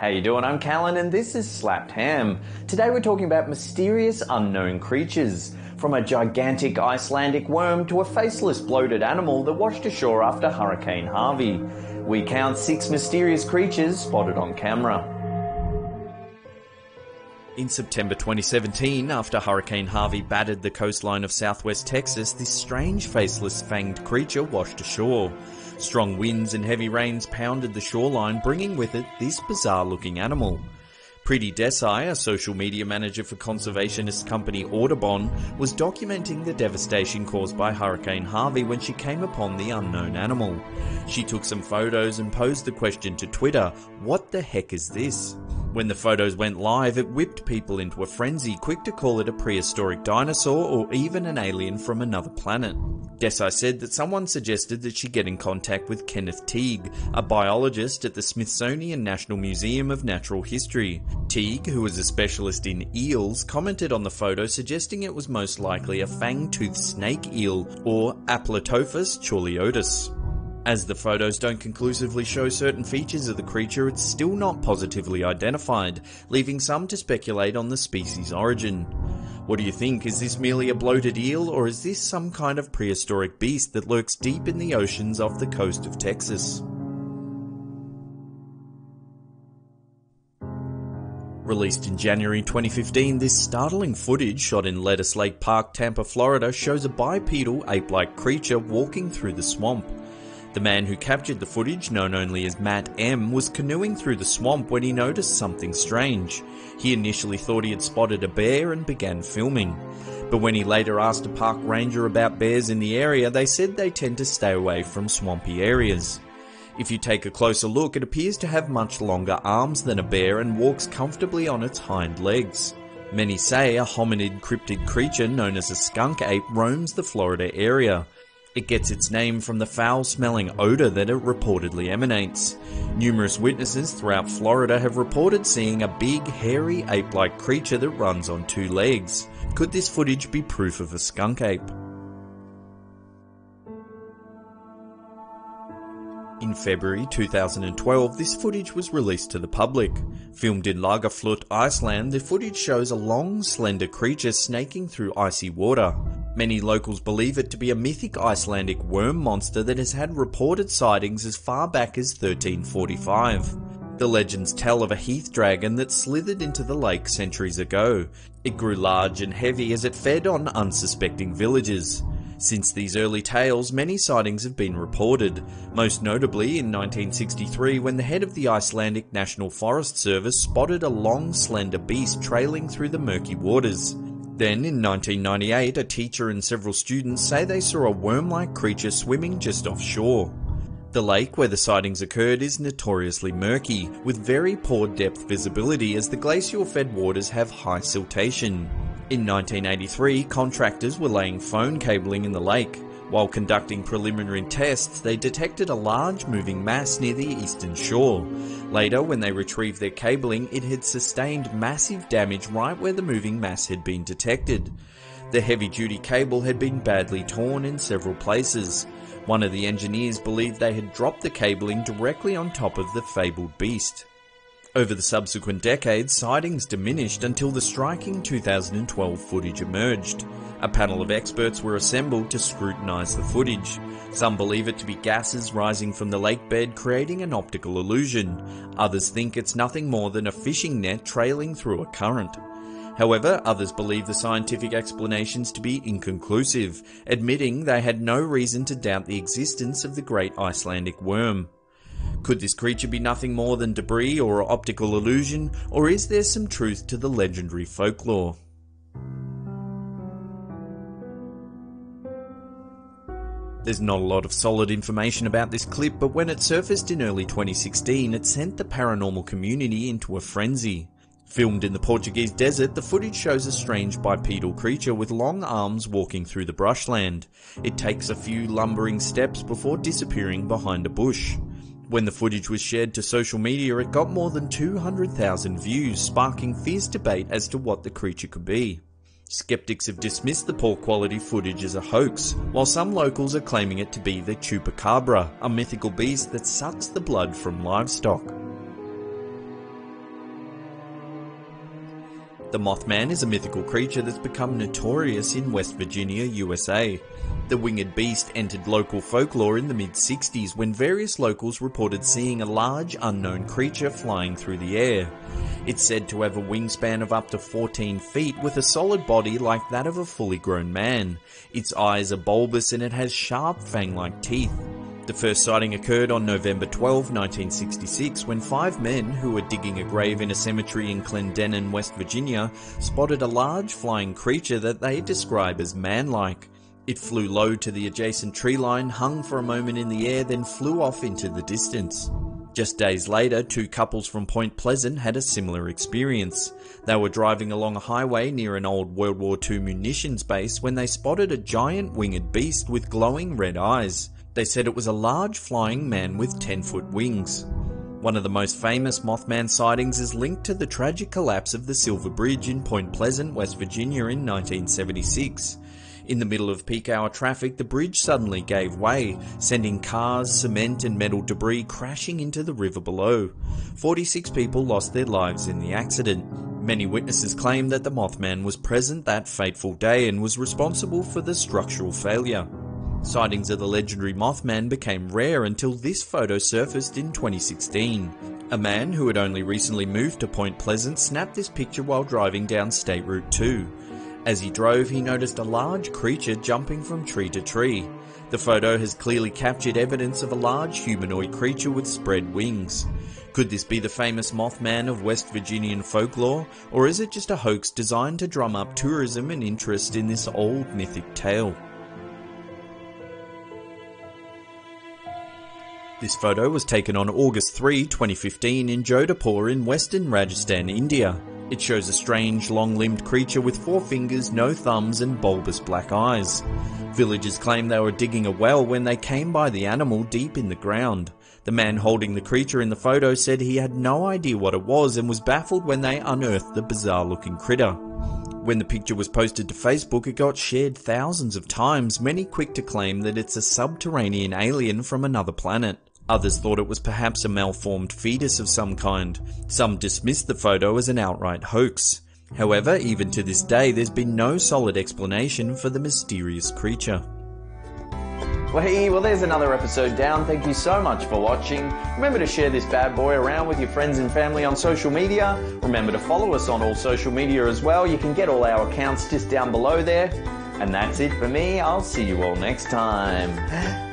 How you doing? I'm Callan and this is Slapped Ham. Today we're talking about mysterious unknown creatures, from a gigantic Icelandic worm to a faceless bloated animal that washed ashore after Hurricane Harvey. We count 6 mysterious creatures spotted on camera. In September 2017, after Hurricane Harvey battered the coastline of southwest Texas, this strange faceless fanged creature washed ashore. Strong winds and heavy rains pounded the shoreline, bringing with it this bizarre-looking animal. Priti Desai, a social media manager for conservationist company Audubon, was documenting the devastation caused by Hurricane Harvey when she came upon the unknown animal. She took some photos and posed the question to Twitter, "What the heck is this?" When the photos went live, it whipped people into a frenzy, quick to call it a prehistoric dinosaur or even an alien from another planet. Desai said that someone suggested that she get in contact with Kenneth Teague, a biologist at the Smithsonian National Museum of Natural History. Teague, who is a specialist in eels, commented on the photo suggesting it was most likely a fang-toothed snake eel, or Aplotophis chorliotis. As the photos don't conclusively show certain features of the creature, it's still not positively identified, leaving some to speculate on the species' origin. What do you think? Is this merely a bloated eel, or is this some kind of prehistoric beast that lurks deep in the oceans off the coast of Texas? Released in January 2015, this startling footage shot in Lettuce Lake Park, Tampa, Florida, shows a bipedal ape-like creature walking through the swamp. The man who captured the footage, known only as Matt M., was canoeing through the swamp when he noticed something strange. He initially thought he had spotted a bear and began filming. But when he later asked a park ranger about bears in the area, they said they tend to stay away from swampy areas. If you take a closer look, it appears to have much longer arms than a bear and walks comfortably on its hind legs. Many say a hominid cryptid creature known as a skunk ape roams the Florida area. It gets its name from the foul-smelling odour that it reportedly emanates. Numerous witnesses throughout Florida have reported seeing a big, hairy, ape-like creature that runs on 2 legs. Could this footage be proof of a skunk ape? In February 2012, this footage was released to the public. Filmed in Lagerflöt, Iceland, the footage shows a long, slender creature snaking through icy water. Many locals believe it to be a mythic Icelandic worm monster that has had reported sightings as far back as 1345. The legends tell of a heath dragon that slithered into the lake centuries ago. It grew large and heavy as it fed on unsuspecting villagers. Since these early tales, many sightings have been reported, most notably in 1963 when the head of the Icelandic National Forest Service spotted a long, slender beast trailing through the murky waters. Then, in 1998, a teacher and several students say they saw a worm-like creature swimming just offshore. The lake where the sightings occurred is notoriously murky, with very poor depth visibility as the glacial-fed waters have high siltation. In 1983, contractors were laying phone cabling in the lake. While conducting preliminary tests, they detected a large moving mass near the eastern shore. Later, when they retrieved their cabling, it had sustained massive damage right where the moving mass had been detected. The heavy-duty cable had been badly torn in several places. One of the engineers believed they had dropped the cabling directly on top of the fabled beast. Over the subsequent decades, sightings diminished until the striking 2012 footage emerged. A panel of experts were assembled to scrutinise the footage. Some believe it to be gases rising from the lake bed creating an optical illusion. Others think it's nothing more than a fishing net trailing through a current. However, others believe the scientific explanations to be inconclusive, admitting they had no reason to doubt the existence of the great Icelandic worm. Could this creature be nothing more than debris or optical illusion, or is there some truth to the legendary folklore? There's not a lot of solid information about this clip, but when it surfaced in early 2016, it sent the paranormal community into a frenzy. Filmed in the Portuguese desert, the footage shows a strange bipedal creature with long arms walking through the brushland. It takes a few lumbering steps before disappearing behind a bush. When the footage was shared to social media, it got more than 200,000 views, sparking fierce debate as to what the creature could be. Skeptics have dismissed the poor quality footage as a hoax, while some locals are claiming it to be the chupacabra, a mythical beast that sucks the blood from livestock. The Mothman is a mythical creature that's become notorious in West Virginia, USA. The winged beast entered local folklore in the mid-60s when various locals reported seeing a large unknown creature flying through the air. It's said to have a wingspan of up to 14 feet with a solid body like that of a fully grown man. Its eyes are bulbous and it has sharp fang-like teeth. The first sighting occurred on November 12, 1966, when 5 men who were digging a grave in a cemetery in Clendenin, West Virginia, spotted a large flying creature that they describe as man-like. It flew low to the adjacent tree line, hung for a moment in the air, then flew off into the distance. Just days later, 2 couples from Point Pleasant had a similar experience. They were driving along a highway near an old World War II munitions base when they spotted a giant winged beast with glowing red eyes. They said it was a large flying man with 10-foot wings. One of the most famous Mothman sightings is linked to the tragic collapse of the Silver Bridge in Point Pleasant, West Virginia in 1976. In the middle of peak hour traffic, the bridge suddenly gave way, sending cars, cement and metal debris crashing into the river below. 46 people lost their lives in the accident. Many witnesses claim that the Mothman was present that fateful day and was responsible for the structural failure. Sightings of the legendary Mothman became rare until this photo surfaced in 2016. A man who had only recently moved to Point Pleasant snapped this picture while driving down State Route 2. As he drove, he noticed a large creature jumping from tree to tree. The photo has clearly captured evidence of a large humanoid creature with spread wings. Could this be the famous Mothman of West Virginian folklore, or is it just a hoax designed to drum up tourism and interest in this old mythic tale? This photo was taken on August 3, 2015 in Jodhpur in western Rajasthan, India. It shows a strange, long-limbed creature with 4 fingers, no thumbs and bulbous black eyes. Villagers claim they were digging a well when they came by the animal deep in the ground. The man holding the creature in the photo said he had no idea what it was and was baffled when they unearthed the bizarre-looking critter. When the picture was posted to Facebook, it got shared thousands of times, many quick to claim that it's a subterranean alien from another planet. Others thought it was perhaps a malformed fetus of some kind. Some dismissed the photo as an outright hoax. However, even to this day, there's been no solid explanation for the mysterious creature. Well, there's another episode down. Thank you so much for watching. Remember to share this bad boy around with your friends and family on social media. Remember to follow us on all social media as well. You can get all our accounts just down below there. And that's it for me. I'll see you all next time.